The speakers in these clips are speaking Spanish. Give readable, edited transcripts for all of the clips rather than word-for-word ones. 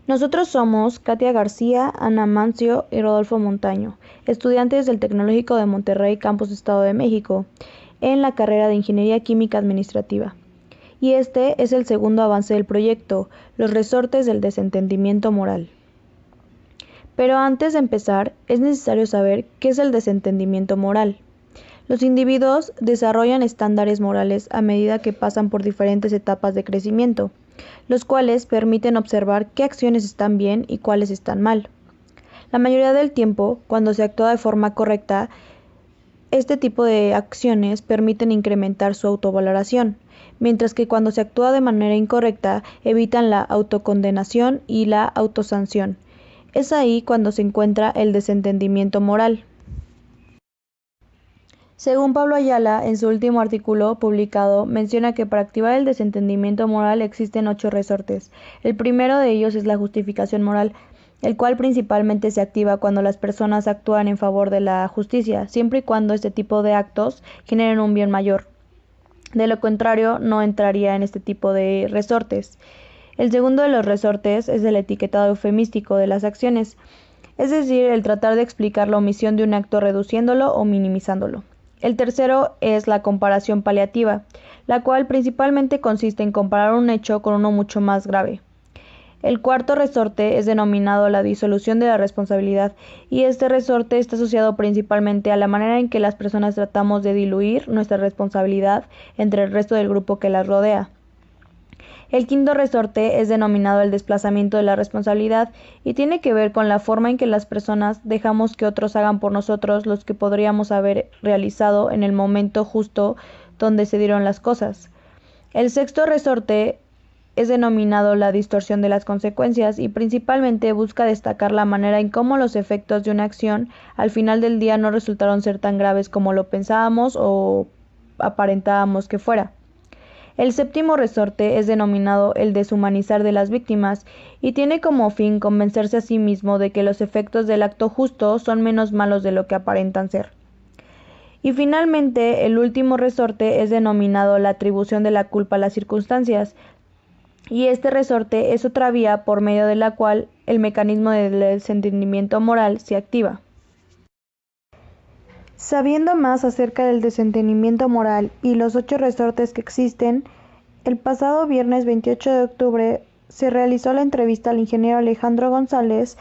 Nosotros somos Katia García, Ana Mancio y Rodolfo Montaño, estudiantes del Tecnológico de Monterrey, Campus Estado de México, en la carrera de Ingeniería Química Administrativa. Y este es el segundo avance del proyecto, los resortes del desentendimiento moral. Pero antes de empezar, es necesario saber qué es el desentendimiento moral. Los individuos desarrollan estándares morales a medida que pasan por diferentes etapas de crecimiento, los cuales permiten observar qué acciones están bien y cuáles están mal. La mayoría del tiempo, cuando se actúa de forma correcta, este tipo de acciones permiten incrementar su autovaloración, mientras que cuando se actúa de manera incorrecta, evitan la autocondenación y la autosanción. Es ahí cuando se encuentra el desentendimiento moral. Según Pablo Ayala, en su último artículo publicado, menciona que para activar el desentendimiento moral existen 8 resortes. El primero de ellos es la justificación moral, el cual principalmente se activa cuando las personas actúan en favor de la justicia, siempre y cuando este tipo de actos generen un bien mayor. De lo contrario, no entraría en este tipo de resortes. El segundo de los resortes es el etiquetado eufemístico de las acciones, es decir, el tratar de explicar la omisión de un acto reduciéndolo o minimizándolo. El tercero es la comparación paliativa, la cual principalmente consiste en comparar un hecho con uno mucho más grave. El cuarto resorte es denominado la disolución de la responsabilidad, y este resorte está asociado principalmente a la manera en que las personas tratamos de diluir nuestra responsabilidad entre el resto del grupo que las rodea. El quinto resorte es denominado el desplazamiento de la responsabilidad y tiene que ver con la forma en que las personas dejamos que otros hagan por nosotros lo que podríamos haber realizado en el momento justo donde se dieron las cosas. El sexto resorte es denominado la distorsión de las consecuencias y principalmente busca destacar la manera en cómo los efectos de una acción al final del día no resultaron ser tan graves como lo pensábamos o aparentábamos que fuera. El séptimo resorte es denominado el deshumanizar de las víctimas y tiene como fin convencerse a sí mismo de que los efectos del acto justo son menos malos de lo que aparentan ser. Y finalmente, el último resorte es denominado la atribución de la culpa a las circunstancias, y este resorte es otra vía por medio de la cual el mecanismo del desentendimiento moral se activa. Sabiendo más acerca del desentendimiento moral y los 8 resortes que existen, el pasado viernes 28 de octubre se realizó la entrevista al ingeniero Alejandro González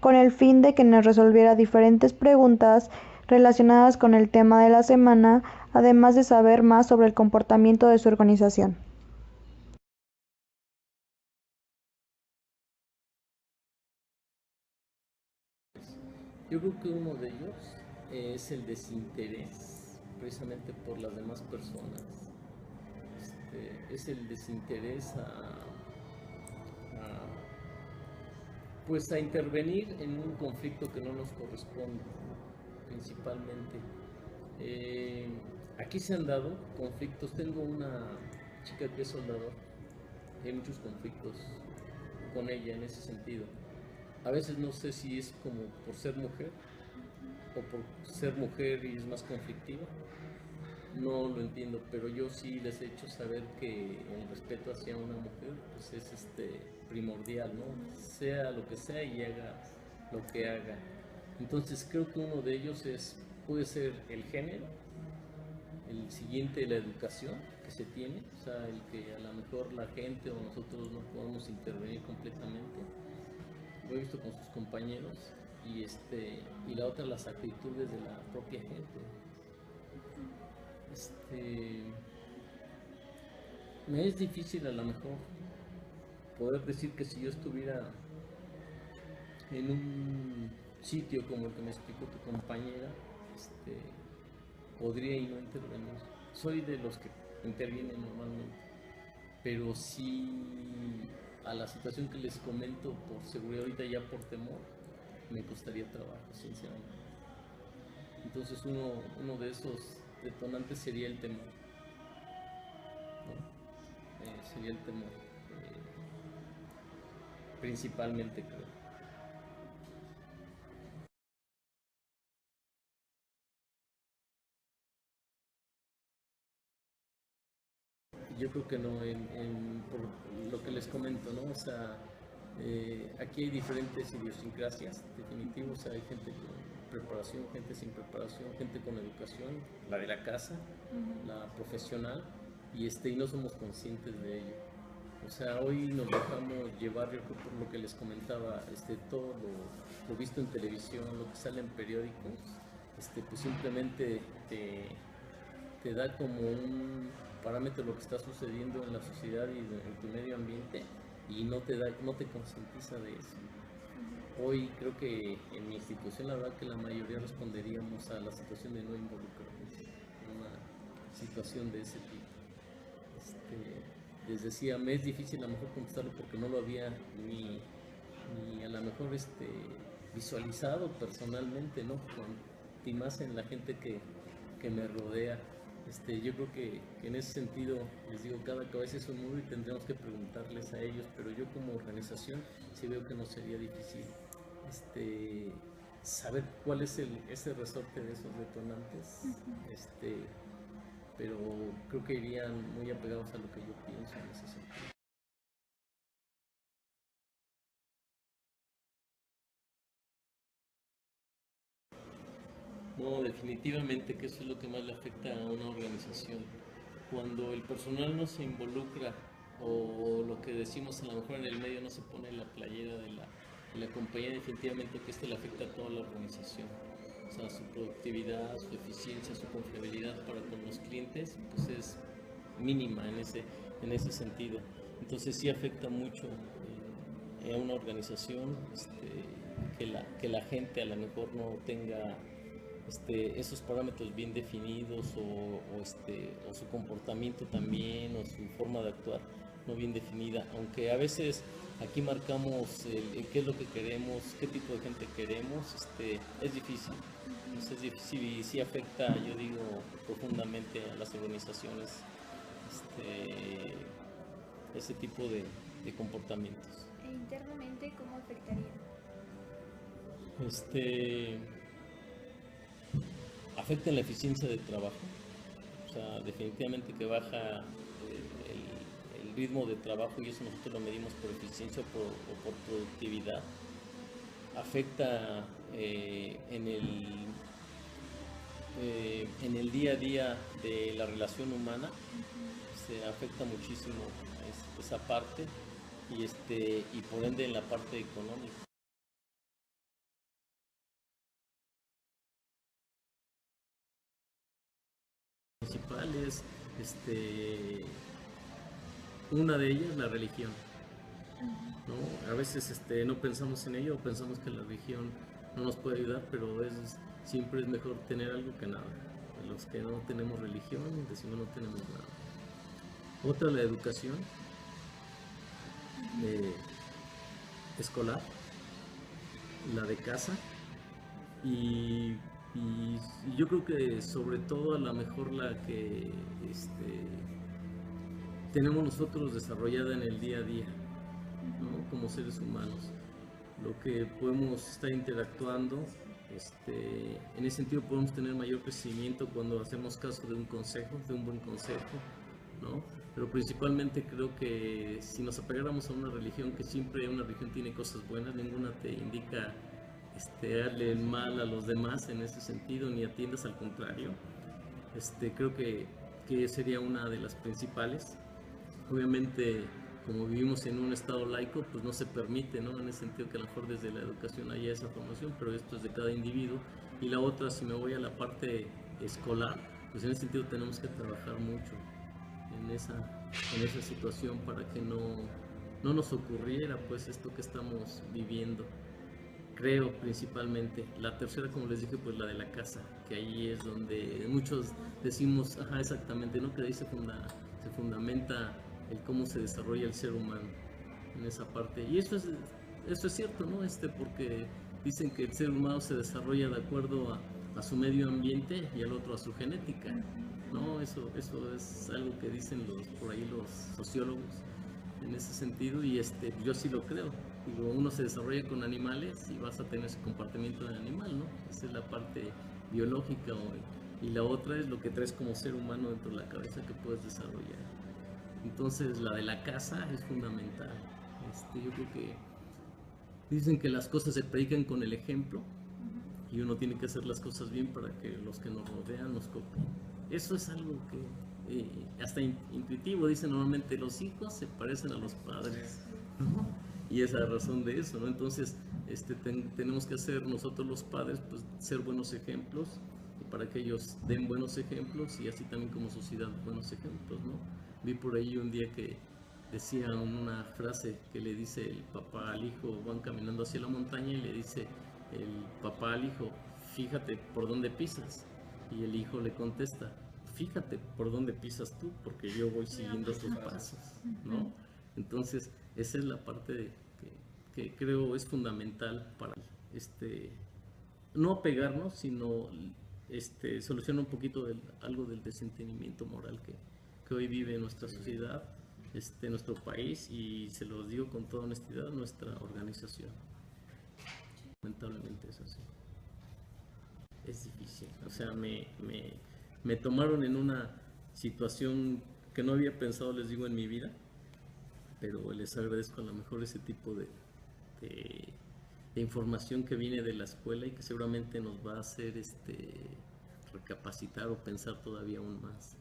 con el fin de que nos resolviera diferentes preguntas relacionadas con el tema de la semana, además de saber más sobre el comportamiento de su organización. Yo creo que uno de ellos es el desinterés precisamente por las demás personas. Es el desinterés pues a intervenir en un conflicto que no nos corresponde, principalmente. Eh, Aquí se han dado conflictos. Tengo una chica que es soldador. Hay muchos conflictos con ella en ese sentido. A veces no sé si es como por ser mujer o por ser mujer y es más conflictiva. No lo entiendo, pero yo sí les he hecho saber que el respeto hacia una mujer pues es primordial, ¿no? Sea lo que sea y haga lo que haga. Entonces creo que uno de ellos puede ser el género, el siguiente la educación que se tiene, o sea, el que a lo mejor la gente o nosotros no podemos intervenir completamente. Lo he visto con sus compañeros y la otra las actitudes de la propia gente. Este, Me es difícil a lo mejor poder decir que si yo estuviera en un sitio como el que me explicó tu compañera, podría y no intervenir. Soy de los que intervienen normalmente, pero sí a la situación que les comento por seguridad ahorita ya por temor, me costaría trabajo, sinceramente. Entonces uno de esos detonantes sería el temor, ¿no? Sería el temor, principalmente creo. Yo creo que no, por lo que les comento, ¿no? O sea, Aquí hay diferentes idiosincrasias, definitivos, hay gente con preparación, gente sin preparación, gente con educación, la de la casa, la profesional, y no somos conscientes de ello. O sea, hoy nos dejamos llevar, yo creo, por lo que les comentaba, todo lo visto en televisión, lo que sale en periódicos, pues simplemente te da como un parámetro lo que está sucediendo en la sociedad y en tu medio ambiente, y no te concientiza de eso. Hoy creo que en mi institución la verdad que la mayoría responderíamos a la situación de no involucrarnos en una situación de ese tipo. Les decía, me es difícil a lo mejor contestarlo porque no lo había ni a lo mejor visualizado personalmente, ¿no? Y más en la gente que me rodea. Yo creo que en ese sentido, les digo, cada cabeza es un mundo y tendremos que preguntarles a ellos, pero yo como organización sí veo que nos sería difícil saber cuál es ese resorte de esos detonantes, pero creo que irían muy apegados a lo que yo pienso en ese sentido. No, definitivamente que eso es lo que más le afecta a una organización. Cuando el personal no se involucra, o lo que decimos a lo mejor en el medio, no se pone la playera de la compañía, definitivamente que esto le afecta a toda la organización. O sea, su productividad, su eficiencia, su confiabilidad para con los clientes, pues es mínima en ese sentido. Entonces sí afecta mucho a una organización, que la gente a lo mejor no tenga esos parámetros bien definidos, o su comportamiento también, o su forma de actuar no bien definida, aunque a veces aquí marcamos qué es lo que queremos, qué tipo de gente queremos, es difícil. Entonces es difícil y sí afecta, yo digo, profundamente a las organizaciones ese tipo de comportamientos. E internamente, ¿cómo afectaría? Afecta en la eficiencia del trabajo. O sea, definitivamente que baja el ritmo de trabajo, y eso nosotros lo medimos por eficiencia o por productividad. Afecta en el día a día de la relación humana, se afecta muchísimo esa parte, y por ende en la parte económica. Principal es una de ellas, la religión, ¿no? A veces no pensamos en ello, o pensamos que la religión no nos puede ayudar, pero siempre es mejor tener algo que nada. Los que no tenemos religión decimos no tenemos nada. Otra, la educación escolar, la de casa, y yo creo que sobre todo a lo mejor la que tenemos nosotros desarrollada en el día a día, ¿no? Como seres humanos, lo que podemos estar interactuando, en ese sentido podemos tener mayor crecimiento cuando hacemos caso de un consejo, de un buen consejo, ¿no? Pero principalmente creo que si nos apegáramos a una religión, que siempre una religión tiene cosas buenas, ninguna te indica darle el mal a los demás en ese sentido, ni atiendas, al contrario. Creo que sería una de las principales. Obviamente, como vivimos en un estado laico, pues no se permite, ¿no? En ese sentido que a lo mejor desde la educación haya esa formación, pero esto es de cada individuo. Y la otra, si me voy a la parte escolar, pues en ese sentido tenemos que trabajar mucho en esa situación para que no nos ocurriera pues esto que estamos viviendo. Creo principalmente. La tercera, como les dije, pues la de la casa, que ahí es donde muchos decimos, ajá, exactamente, ¿no? Que ahí se fundamenta el cómo se desarrolla el ser humano en esa parte. Y eso es cierto, ¿no? Porque dicen que el ser humano se desarrolla de acuerdo a su medio ambiente y al otro a su genética, ¿no? Eso es algo que dicen por ahí los sociólogos en ese sentido, y yo sí lo creo. Digo, uno se desarrolla con animales y vas a tener ese comportamiento del animal, ¿no? Esa es la parte biológica, y la otra es lo que traes como ser humano dentro de la cabeza que puedes desarrollar. Entonces la de la casa es fundamental. Yo creo que Dicen que las cosas se predican con el ejemplo y uno tiene que hacer las cosas bien para que los que nos rodean nos copien. Eso es algo que hasta intuitivo, dicen normalmente los hijos se parecen a los padres, ¿no? Y esa es la razón de eso, ¿no? Entonces tenemos que hacer nosotros los padres, pues ser buenos ejemplos y para que ellos den buenos ejemplos y así también como sociedad buenos ejemplos, ¿no? Vi por ahí un día que decía una frase que le dice el papá al hijo, van caminando hacia la montaña y le dice el papá al hijo, fíjate por dónde pisas. Y el hijo le contesta, fíjate por dónde pisas tú, porque yo voy siguiendo tus pasos, ¿no? Entonces, esa es la parte que creo es fundamental para no apegarnos, sino solucionar un poquito algo del desentendimiento moral que hoy vive nuestra sociedad, nuestro país, y se los digo con toda honestidad, nuestra organización. Lamentablemente es así. Es difícil. O sea, me tomaron en una situación que no había pensado, les digo, en mi vida, pero les agradezco a lo mejor ese tipo de información que viene de la escuela y que seguramente nos va a hacer recapacitar o pensar todavía aún más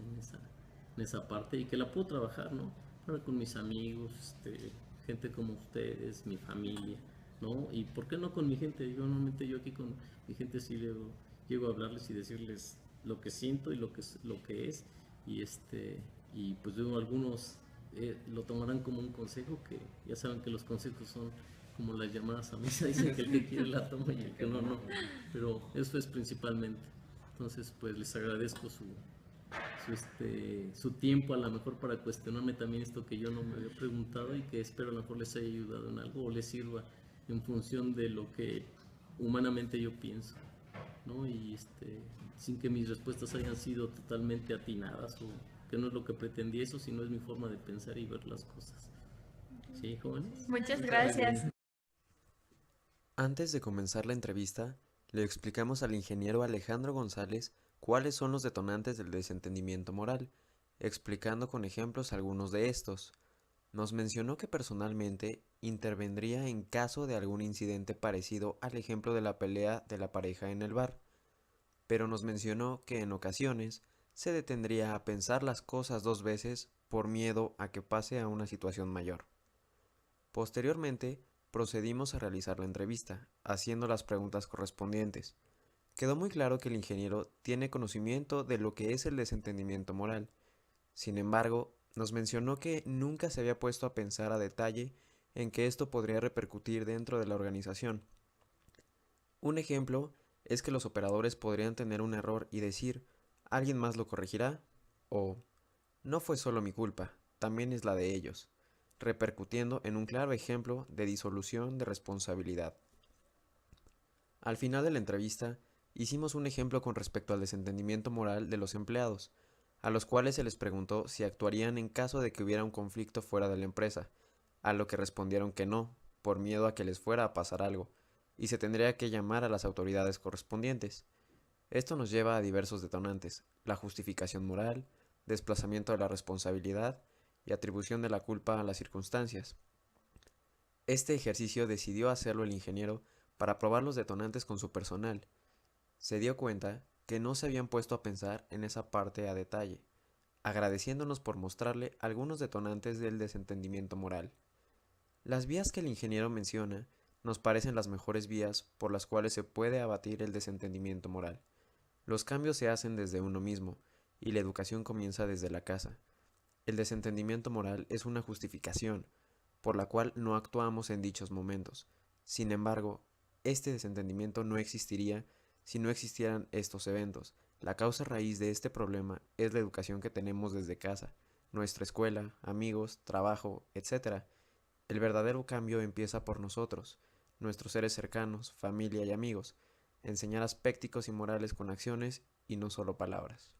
en esa parte, y que la puedo trabajar, ¿no? Ahora con mis amigos, gente como ustedes, mi familia, ¿no? Y por qué no con mi gente. Yo normalmente aquí con mi gente sí llego a hablarles y decirles lo que siento y lo que es, y y pues algunos lo tomarán como un consejo, que ya saben que los consejos son como las llamadas a misa, dicen que el que quiere la toma y el que no, no, pero eso es principalmente. Entonces pues les agradezco su tiempo a lo mejor para cuestionarme también esto que yo no me había preguntado, y que espero a lo mejor les haya ayudado en algo o les sirva en función de lo que humanamente yo pienso, ¿no? Y sin que mis respuestas hayan sido totalmente atinadas o que no es lo que pretendía eso, sino es mi forma de pensar y ver las cosas. ¿Sí, jóvenes? Muchas gracias. Antes de comenzar la entrevista, le explicamos al ingeniero Alejandro González cuáles son los detonantes del desentendimiento moral, explicando con ejemplos algunos de estos. Nos mencionó que personalmente intervendría en caso de algún incidente parecido al ejemplo de la pelea de la pareja en el bar, pero nos mencionó que en ocasiones se detendría a pensar las cosas dos veces por miedo a que pase a una situación mayor. Posteriormente, procedimos a realizar la entrevista, haciendo las preguntas correspondientes. Quedó muy claro que el ingeniero tiene conocimiento de lo que es el desentendimiento moral. Sin embargo, nos mencionó que nunca se había puesto a pensar a detalle en que esto podría repercutir dentro de la organización. Un ejemplo es que los operadores podrían tener un error y decir, ¿alguien más lo corregirá? O, no fue solo mi culpa, también es la de ellos, repercutiendo en un claro ejemplo de disolución de responsabilidad. Al final de la entrevista, hicimos un ejemplo con respecto al desentendimiento moral de los empleados, a los cuales se les preguntó si actuarían en caso de que hubiera un conflicto fuera de la empresa, a lo que respondieron que no, por miedo a que les fuera a pasar algo, y se tendría que llamar a las autoridades correspondientes. Esto nos lleva a diversos detonantes: la justificación moral, desplazamiento de la responsabilidad y atribución de la culpa a las circunstancias. Este ejercicio decidió hacerlo el ingeniero para probar los detonantes con su personal. Se dio cuenta que no se habían puesto a pensar en esa parte a detalle, agradeciéndonos por mostrarle algunos detonantes del desentendimiento moral. Las vías que el ingeniero menciona nos parecen las mejores vías por las cuales se puede abatir el desentendimiento moral. Los cambios se hacen desde uno mismo, y la educación comienza desde la casa. El desentendimiento moral es una justificación, por la cual no actuamos en dichos momentos. Sin embargo, este desentendimiento no existiría si no existieran estos eventos. La causa raíz de este problema es la educación que tenemos desde casa, nuestra escuela, amigos, trabajo, etc. El verdadero cambio empieza por nosotros, nuestros seres cercanos, familia y amigos. Enseñar aspectos y morales con acciones y no solo palabras.